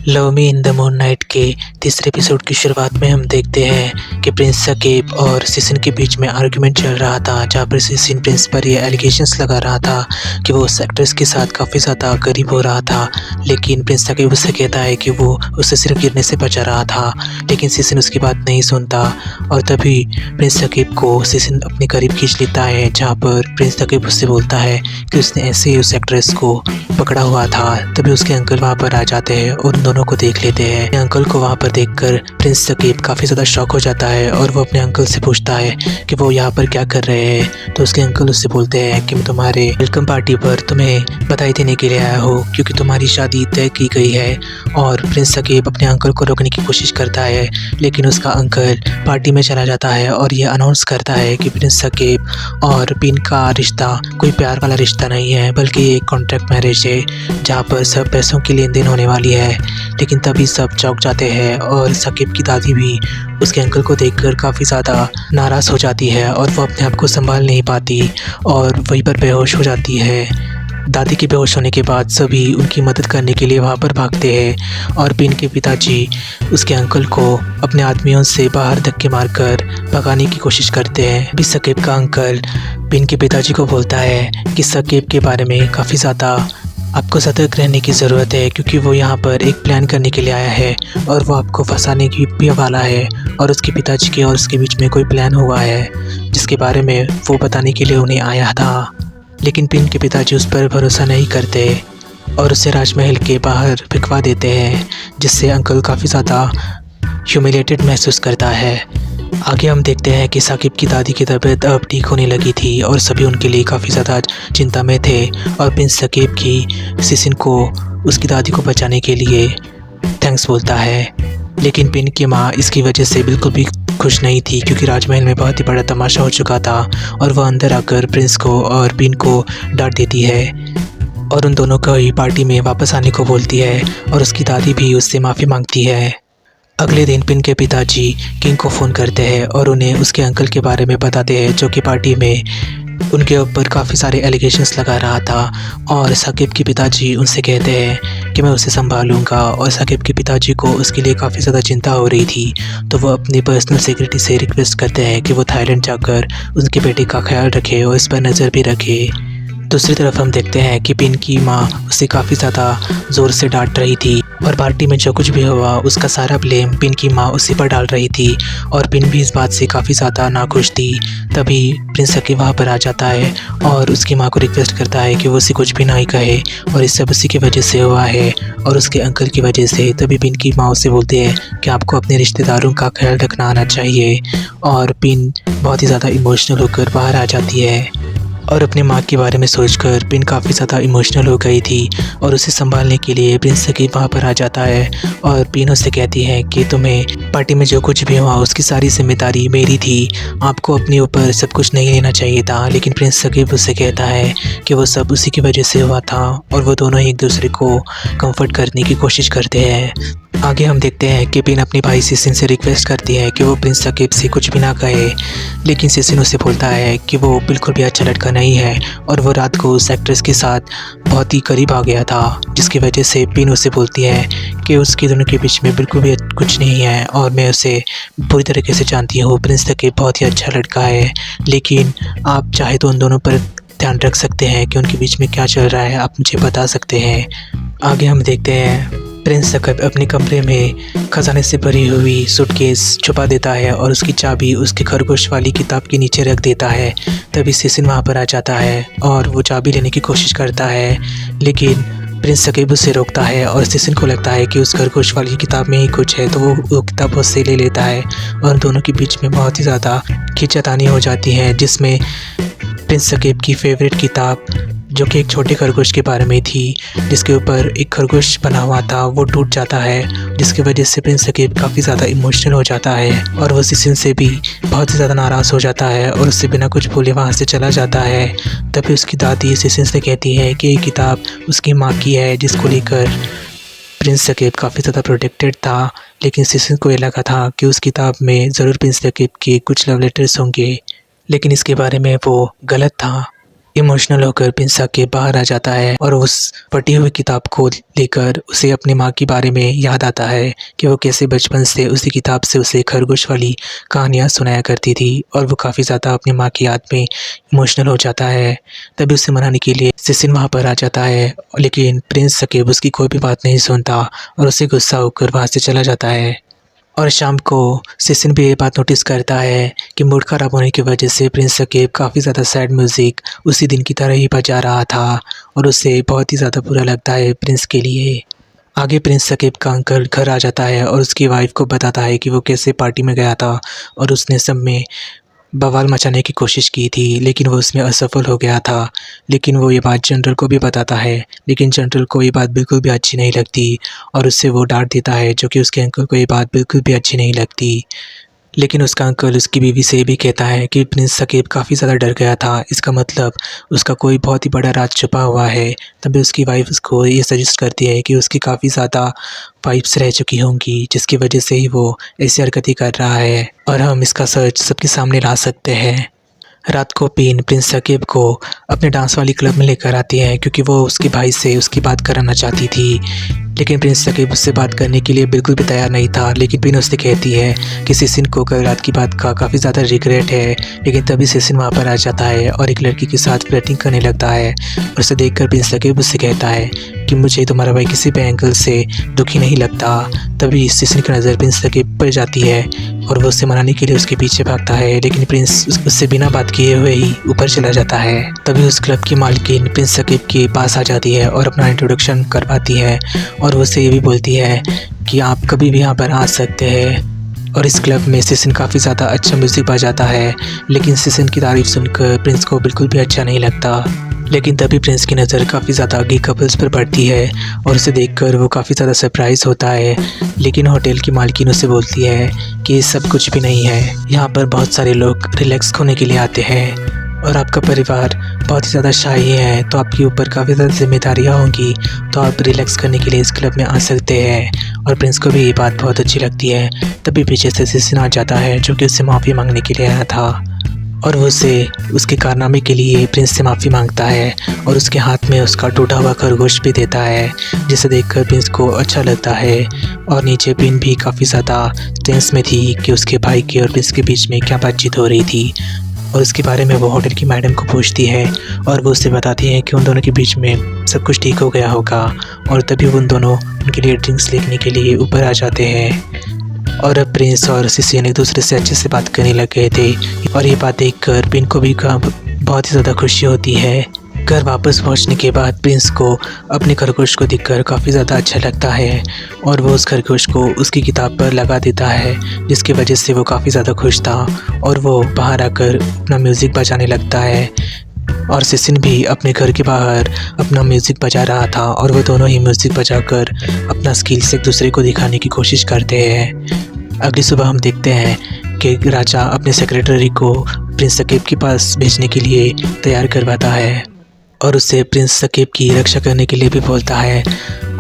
Love me in the moon night के तीसरे episode की शुरुआत में हम देखते हैं कि प्रिंस सकीब और सिसिन के बीच में आर्गुमेंट चल रहा था, जहाँ पर सिसिन प्रिंस पर ये एलिगेशंस लगा रहा था कि वो उस एक्ट्रेस के साथ काफ़ी ज़्यादा करीब हो रहा था। लेकिन प्रिंस सकीब उससे कहता है कि वो उससे सिर्फ गिरने से बचा रहा था, लेकिन सिसिन उसकी बात नहीं सुनता। और तभी प्रिंस सकीब को सिसिन अपने करीब खींच लेता है, जहाँ पर प्रिंस सकीब उससे बोलता है कि उसने ऐसे ही उस एक्ट्रेस को पकड़ा हुआ था। तभी उसके अंकल वहाँ पर आ जाते हैं और उन दोनों को देख लेते हैं। अंकल को वहाँ पर देखकर प्रिंस सकीब काफ़ी ज़्यादा शॉक हो जाता है और वो अपने अंकल से पूछता है कि वो यहाँ पर क्या कर रहे हैं। तो उसके अंकल उससे बोलते हैं कि मैं तुम्हारे वेलकम पार्टी पर तुम्हें बधाई देने के लिए आया हूँ, क्योंकि तुम्हारी शादी तय की गई है। और प्रिंस सकीब अपने अंकल को रोकने की कोशिश करता है, लेकिन उसका अंकल पार्टी में चला जाता है और ये अनाउंस करता है कि प्रिंस सकीब और पिन का रिश्ता कोई प्यार वाला रिश्ता नहीं है, बल्कि एक कॉन्ट्रैक्ट मैरिज है, जहाँ पर सब पैसों की लेन देन होने वाली है। लेकिन तभी सब चौंक जाते हैं और सकीब की दादी भी उसके अंकल को देखकर काफ़ी ज़्यादा नाराज़ हो जाती है और वो अपने आप को संभाल नहीं पाती और वहीं पर बेहोश हो जाती है। दादी के बेहोश होने के बाद सभी उनकी मदद करने के लिए वहाँ पर भागते हैं और पिन के पिताजी उसके अंकल को अपने आदमियों से बाहर धक्के मारकर भगाने की कोशिश करते हैं। भी सकीब का अंकल पिन के पिताजी को बोलता है कि सकीब के बारे में काफ़ी ज़्यादा आपको सतर्क रहने की ज़रूरत है, क्योंकि वो यहाँ पर एक प्लान करने के लिए आया है और वो आपको फंसाने की भी वाला है। और उसके पिताजी के और उसके बीच में कोई प्लान हुआ है जिसके बारे में वो बताने के लिए उन्हें आया था। लेकिन पिन के पिताजी उस पर भरोसा नहीं करते और उसे राजमहल के बाहर फेंकवा देते हैं, जिससे अंकल काफ़ी ज़्यादा ह्यूमिलेटेड महसूस करता है। आगे हम देखते हैं कि साकिब की दादी की तबीयत अब ठीक होने लगी थी और सभी उनके लिए काफ़ी ज़्यादा चिंता में थे। और प्रिंस सकीब की सिसिन को उसकी दादी को बचाने के लिए थैंक्स बोलता है। लेकिन पिन की माँ इसकी वजह से बिल्कुल भी खुश नहीं थी, क्योंकि राजमहल में बहुत ही बड़ा तमाशा हो चुका था और वह अंदर आकर प्रिंस को और पिन को डांट देती है और उन दोनों को ही पार्टी में वापस आने को बोलती है और उसकी दादी भी उससे माफ़ी मांगती है। अगले दिन पिन के पिताजी किंग को फ़ोन करते हैं और उन्हें उसके अंकल के बारे में बताते हैं, जो कि पार्टी में उनके ऊपर काफ़ी सारे एलिगेशंस लगा रहा था। और साकिब के पिताजी उनसे कहते हैं कि मैं उसे संभालूंगा। और साकिब के पिताजी को उसके लिए काफ़ी ज़्यादा चिंता हो रही थी, तो वो अपनी पर्सनल सेक्रेटरी से रिक्वेस्ट करते हैं कि वो थाईलैंड जाकर उनके बेटे का ख्याल रखे और इस पर नज़र भी रखे। दूसरी तरफ हम देखते हैं कि पिन की माँ उसे काफ़ी ज़्यादा ज़ोर से डांट रही थी और पार्टी में जो कुछ भी हुआ उसका सारा ब्लेम पिन की माँ उसी पर डाल रही थी और पिन भी इस बात से काफ़ी ज़्यादा नाखुश थी। तभी प्रिंस सकीब वहाँ पर आ जाता है और उसकी माँ को रिक्वेस्ट करता है कि वो उसे कुछ भी नहीं कहे और इस सब उसी की वजह से हुआ है और उसके अंकल की वजह से। तभी पिन की माँ उसे बोलती है कि आपको अपने रिश्तेदारों का ख्याल रखना आना चाहिए। और पिन बहुत ही ज़्यादा इमोशनल होकर बाहर आ जाती है और अपने माँ के बारे में सोचकर पिन काफ़ी ज़्यादा इमोशनल हो गई थी और उसे संभालने के लिए प्रिंस सकीब वहाँ पर आ जाता है और पिन उससे कहती है कि तुम्हें पार्टी में जो कुछ भी हुआ उसकी सारी जिम्मेदारी मेरी थी, आपको अपने ऊपर सब कुछ नहीं लेना चाहिए था। लेकिन प्रिंस सकीब उससे कहता है कि वो सब उसी की वजह से हुआ था और वो दोनों एक दूसरे को कंफर्ट करने की कोशिश करते हैं। आगे हम देखते हैं कि पिन अपने भाई सिसिन से रिक्वेस्ट करती है कि वो प्रिंस सकीब से कुछ भी ना कहे, लेकिन सिसिन उसे बोलता है कि वो बिल्कुल भी अच्छा लड़का नहीं है और वो रात को उस एक्ट्रेस के साथ बहुत ही करीब आ गया था, जिसकी वजह से पिन उसे बोलती है कि उसके दोनों के बीच में बिल्कुल भी कुछ नहीं है और मैं उसे पूरी तरीके से जानती हूँ। प्रिंस सकीब बहुत ही अच्छा लड़का है, लेकिन आप चाहे तो उन दोनों पर ध्यान रख सकते हैं कि उनके बीच में क्या चल रहा है, आप मुझे बता सकते हैं। आगे हम देखते हैं प्रिंस सकीब अपने कमरे में खजाने से भरी हुई सूटकेस छुपा देता है और उसकी चाबी उसके खरगोश वाली किताब के नीचे रख देता है। तभी सिसिन वहाँ पर आ जाता है और वो चाबी लेने की कोशिश करता है, लेकिन प्रिंस सकीब उसे रोकता है और सिसिन को लगता है कि उस खरगोश वाली किताब में ही कुछ है, तो वो किताब उससे ले लेता है और दोनों के बीच में बहुत ही ज़्यादा खींचातानी हो जाती है, जिसमें प्रिंस सकीब की फेवरेट किताब, जो कि एक छोटे खरगोश के बारे में थी, जिसके ऊपर एक खरगोश बना हुआ था, वो टूट जाता है, जिसकी वजह से प्रिंस सकीब काफ़ी ज़्यादा इमोशनल हो जाता है और वो सिसिन से भी बहुत ही ज़्यादा नाराज़ हो जाता है और उससे बिना कुछ बोले वहाँ से चला जाता है। तभी उसकी दादी सिसिन से कहती है कि ये किताब उसकी माँ की है, जिसको लेकर प्रिंस सकीब काफ़ी ज़्यादा प्रोटेक्टेड था। लेकिन सिसिन को ये लगा था कि उस किताब में ज़रूर प्रिंस सकीब के कुछ लव लेटर्स होंगे, लेकिन इसके बारे में वो गलत था। इमोशनल होकर प्रिंस साकिब बाहर आ जाता है और उस फटी हुई किताब को लेकर उसे अपनी माँ के बारे में याद आता है कि वो कैसे बचपन से उसी किताब से उसे खरगोश वाली कहानियाँ सुनाया करती थी और वो काफ़ी ज़्यादा अपनी माँ की याद में इमोशनल हो जाता है। तभी उसे मनाने के लिए सिसिन वहाँ पर आ जाता है, लेकिन प्रिंस साकिब उसकी कोई भी बात नहीं सुनता और उसे गुस्सा होकर वहाँ से चला जाता है। और शाम को सिसिन भी ये बात नोटिस करता है कि मूड ख़राब होने की वजह से प्रिंस साकिब काफ़ी ज़्यादा सैड म्यूज़िक उसी दिन की तरह ही बजा रहा था और उसे बहुत ही ज़्यादा बुरा लगता है प्रिंस के लिए। आगे प्रिंस साकिब का अंकल घर आ जाता है और उसकी वाइफ को बताता है कि वो कैसे पार्टी में गया था और उसने सब में बवाल मचाने की कोशिश की थी, लेकिन वो उसमें असफल हो गया था। लेकिन वो ये बात जनरल को भी बताता है, लेकिन जनरल को ये बात बिल्कुल भी अच्छी नहीं लगती और उससे वो डांट देता है, जो कि उसके अंकल को ये बात बिल्कुल भी अच्छी नहीं लगती। लेकिन उसका अंकल उसकी बीवी से भी कहता है कि प्रिंस साकिब काफ़ी ज़्यादा डर गया था, इसका मतलब उसका कोई बहुत ही बड़ा राज छुपा हुआ है। तभी उसकी वाइफ उसको ये सजेस्ट करती है कि उसकी काफ़ी ज़्यादा वाइफ्स रह चुकी होंगी, जिसकी वजह से ही वो ऐसी हरकतें कर रहा है और हम इसका सच सबके सामने ला सकते हैं। रात को पिन प्रिंस साकिब को अपने डांस वाली क्लब में लेकर आती है क्योंकि वो उसके भाई से उसकी बात कराना चाहती थी, लेकिन प्रिंस साकिब उससे बात करने के लिए बिल्कुल भी तैयार नहीं था। लेकिन पिन उससे कहती है कि सिसिन को कल रात की बात का काफ़ी ज़्यादा रिग्रेट है। लेकिन तभी सिसिन वहाँ पर आ जाता है और एक लड़की के साथ फ्लर्टिंग करने लगता है और उसे देखकर प्रिंस साकिब उससे कहता है कि मुझे तुम्हारा भाई किसी भी एंगल से दुखी नहीं लगता। तभी सिसिन की नज़र प्रिंस साकिब पर जाती है और वो उससे मनाने के लिए उसके पीछे भागता है, लेकिन प्रिंस उससे बिना बात किए हुए ही ऊपर चला जाता है। तभी उस क्लब की मालकिन प्रिंस साकिब के पास आ जाती है और अपना इंट्रोडक्शन करवाती है और वो उससे ये भी बोलती है कि आप कभी भी यहाँ पर आ सकते हैं। और इस क्लब में सिसिन काफ़ी ज़्यादा अच्छा म्यूज़िक बजाता है, लेकिन सिसिन की तारीफ सुनकर प्रिंस को बिल्कुल भी अच्छा नहीं लगता। लेकिन तभी प्रिंस की नज़र काफ़ी ज़्यादा गे कपल्स पर पड़ती है और उसे देखकर वो काफ़ी ज़्यादा सरप्राइज़ होता है। लेकिन होटल की मालकिन उसे बोलती है कि ये सब कुछ भी नहीं है, यहाँ पर बहुत सारे लोग रिलैक्स होने के लिए आते हैं और आपका परिवार बहुत ही ज़्यादा शाही है, तो आपके ऊपर काफ़ी ज़्यादा जिम्मेदारियाँ होंगी, तो आप रिलैक्स करने के लिए इस क्लब में आ सकते हैं। और प्रिंस को भी ये बात बहुत अच्छी लगती है। तभी पीछे से सिसिन आ जाता है, जो कि उससे माफ़ी मांगने के लिए आया था और वो उसे उसके कारनामे के लिए प्रिंस से माफ़ी मांगता है और उसके हाथ में उसका टूटा हुआ खरगोश भी देता है, जिसे देखकर प्रिंस को अच्छा लगता है। और नीचे पिन भी काफ़ी ज़्यादा टेंस में थी कि उसके भाई के और प्रिंस के बीच में क्या बातचीत हो रही थी और उसके बारे में वो होटल की मैडम को पूछती है और वो उससे बताती है कि उन दोनों के बीच में सब कुछ ठीक हो गया होगा। और तभी उन दोनों उनके लिए ड्रिंक्स लेने के लिए ऊपर आ जाते हैं और अब प्रिंस और सिसिन एक दूसरे से अच्छे से बात करने लग गए थे और ये बात देखकर पिन को भी बहुत ही ज़्यादा खुशी होती है। घर वापस पहुंचने के बाद प्रिंस को अपने खरगोश को देखकर काफ़ी ज़्यादा अच्छा लगता है और वो उस खरगोश को उसकी किताब पर लगा देता है, जिसकी वजह से वो काफ़ी ज़्यादा खुश था और वो बाहर आकर अपना म्यूज़िक बजाने लगता है। और सिसिन भी अपने घर के बाहर अपना म्यूज़िक बजा रहा था और वो दोनों ही म्यूज़िक बजाकर अपना स्किल्स एक दूसरे को दिखाने की कोशिश करते हैं। अगली सुबह हम देखते हैं कि राजा अपने सेक्रेटरी को प्रिंस साकिब के पास भेजने के लिए तैयार करवाता है और उससे प्रिंस साकिब की रक्षा करने के लिए भी बोलता है।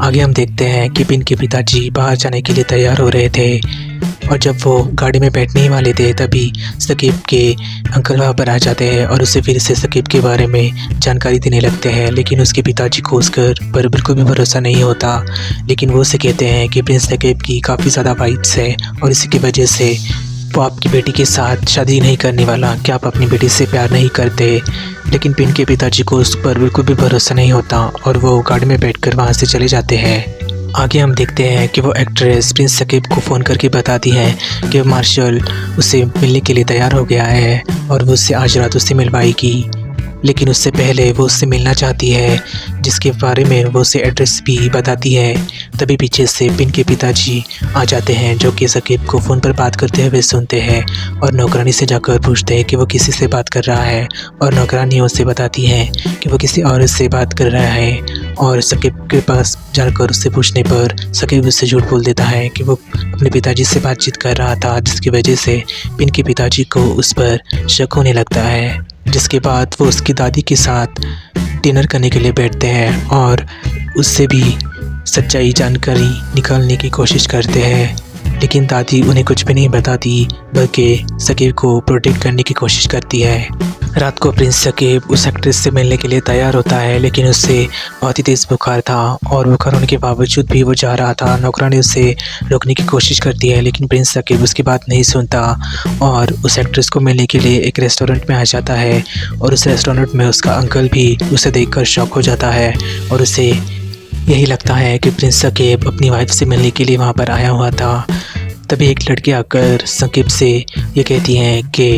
आगे हम देखते हैं कि पिन के पिताजी बाहर जाने के लिए तैयार हो रहे थे और जब वो गाड़ी में बैठने ही वाले थे तभी साकिब के अंकल वहाँ पर आ जाते हैं और उसे फिर से साकिब के बारे में जानकारी देने लगते हैं। लेकिन उसके पिताजी को उस घर पर बिल्कुल भी भरोसा नहीं होता, लेकिन वो उसे कहते हैं कि प्रिंस साकिब की काफ़ी ज़्यादा वाइब्स है और इसी की वजह से वो आपकी बेटी के साथ शादी नहीं करने वाला, क्या आप अपनी बेटी से प्यार नहीं करते। लेकिन पिन के पिताजी को उस पर बिल्कुल भी भरोसा नहीं होता और वो गाड़ी में बैठकर वहाँ से चले जाते हैं। आगे हम देखते हैं कि वो एक्ट्रेस प्रिंस साकिब को फ़ोन करके बताती है कि मार्शल उससे मिलने के लिए तैयार हो गया है और वो उससे आज रात उससे मिलवाएगी। लेकिन उससे पहले वो उससे मिलना चाहती है, जिसके बारे में वो उसे एड्रेस भी बताती है। तभी पीछे से पिन के पिताजी आ जाते हैं, जो कि साकिब को फ़ोन पर बात करते हुए सुनते हैं और नौकरानी से जाकर पूछते हैं कि वो किसी से बात कर रहा है और नौकरानी उससे बताती है कि वो किसी औरत से बात कर रहा है। और साकिब के पास जाकर उससे पूछने पर साकिब उससे झूठ बोल देता है कि वो अपने पिताजी से बातचीत कर रहा था, जिसकी वजह से पिन के पिताजी को उस पर शक होने लगता है। जिसके बाद वो उसकी दादी के साथ डिनर करने के लिए बैठते हैं और उससे भी सच्चाई जानकारी निकालने की कोशिश करते हैं, लेकिन दादी उन्हें कुछ भी नहीं बताती, बल्कि साकिब को प्रोटेक्ट करने की कोशिश करती है। रात को प्रिंस सकीब उस एक्ट्रेस से मिलने के लिए तैयार होता है, लेकिन उससे बहुत ही तेज़ बुखार था और बुखार होने के बावजूद भी वो जा रहा था। नौकरानी उसे रोकने की कोशिश करती है, लेकिन प्रिंस सकीब उसकी बात नहीं सुनता और उस एक्ट्रेस को मिलने के लिए एक रेस्टोरेंट में आ जाता है। और उस रेस्टोरेंट में उसका अंकल भी उसे देखकर शॉक हो जाता है और उसे यही लगता है कि प्रिंस सकीब अपनी वाइफ से मिलने के लिए वहाँ पर आया हुआ था। तभी एक लड़की आकर सकीब से ये कहती है कि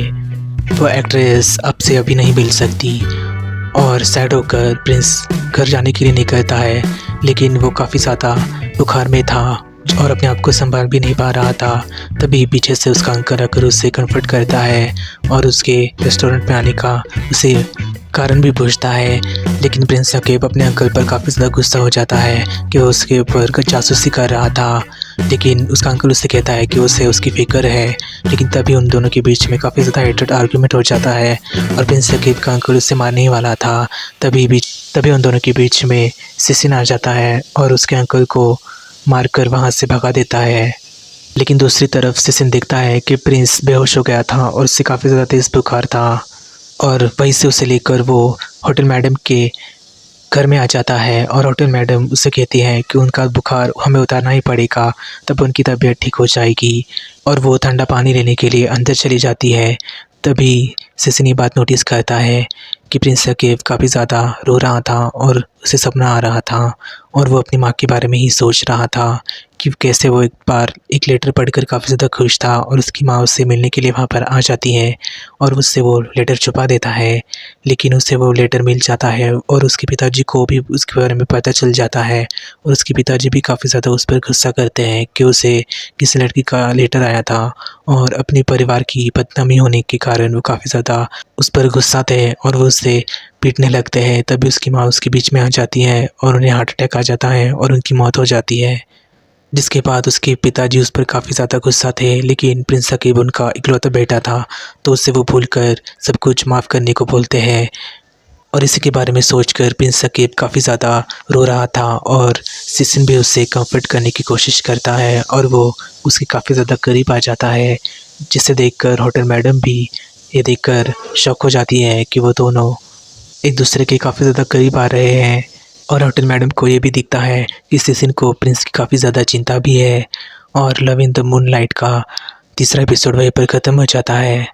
वो एक्ट्रेस अब से अभी नहीं मिल सकती और सैड होकर प्रिंस घर जाने के लिए निकलता है, लेकिन वो काफ़ी ज़्यादा बुखार में था और अपने आप को संभाल भी नहीं पा रहा था। तभी पीछे से उसका अंकल आकर उसे कंफर्ट करता है और उसके रेस्टोरेंट में आने का उसे कारण भी पूछता है। लेकिन प्रिंस सकीब अपने अंकल पर काफ़ी ज़्यादा गुस्सा हो जाता है कि वो उसके ऊपर जासूसी कर रहा था, लेकिन उसका अंकल उससे कहता है कि उसे उसकी फ़िक्र है। लेकिन तभी उन दोनों के बीच में काफ़ी ज़्यादा हेटेड आर्गुमेंट हो जाता है और प्रिंस सकीब का अंकल उससे मारने ही वाला था। तभी उन दोनों के बीच में सिसिन आ जाता है और उसके अंकल को मारकर वहाँ से भगा देता है। लेकिन दूसरी तरफ सिसिन देखता है कि प्रिंस बेहोश हो गया था और उससे काफ़ी ज़्यादा तेज़ बुखार था और वहीं से उसे लेकर वो होटल मैडम के घर में आ जाता है और होटल मैडम उससे कहती हैं कि उनका बुखार हमें उतारना ही पड़ेगा, तब उनकी तबीयत ठीक हो जाएगी। और वो ठंडा पानी लेने के लिए अंदर चली जाती है। तभी सिसिन ये बात नोटिस करता है कि प्रिंस सकीब काफ़ी ज़्यादा रो रहा था और उसे सपना आ रहा था और वो अपनी माँ के बारे में ही सोच रहा था कि कैसे वो एक बार एक लेटर पढ़कर काफ़ी ज़्यादा खुश था और उसकी माँ उससे मिलने के लिए वहाँ पर आ जाती है और उससे वो लेटर छुपा देता है। लेकिन उसे वो लेटर मिल जाता है और उसके पिताजी को भी उसके बारे में पता चल जाता है और उसके पिताजी भी काफ़ी ज़्यादा उस पर गुस्सा करते हैं कि उसे किसी लड़की का लेटर आया था और अपने परिवार की बदनामी होने के कारण वो काफ़ी ज़्यादा उस पर गुस्सा थे और वो उसे पीटने लगते हैं। तभी उसकी माँ उसके बीच में आ जाती है और उन्हें हार्ट अटैक आ जाता है और उनकी मौत हो जाती है। जिसके बाद उसके पिताजी उस पर काफ़ी ज़्यादा गुस्सा थे, लेकिन प्रिंस सकीब उनका इकलौता बेटा था तो उससे वो भूलकर सब कुछ माफ़ करने को बोलते हैं। और इसी के बारे में सोचकर प्रिंस सकीब काफ़ी ज़्यादा रो रहा था और सिसिन भी उसे कंफर्ट करने की कोशिश करता है और वो उसके काफ़ी ज़्यादा करीब आ जाता है, जिसे देखकर होटल मैडम भी ये देखकर शॉक हो जाती है कि वो दोनों एक दूसरे के काफ़ी ज़्यादा करीब आ रहे हैं। और होटल मैडम को ये भी दिखता है कि सिसिन को प्रिंस की काफ़ी ज़्यादा चिंता भी है। और लव इन द मूनलाइट का तीसरा एपिसोड वहीं पर ख़त्म हो जाता है।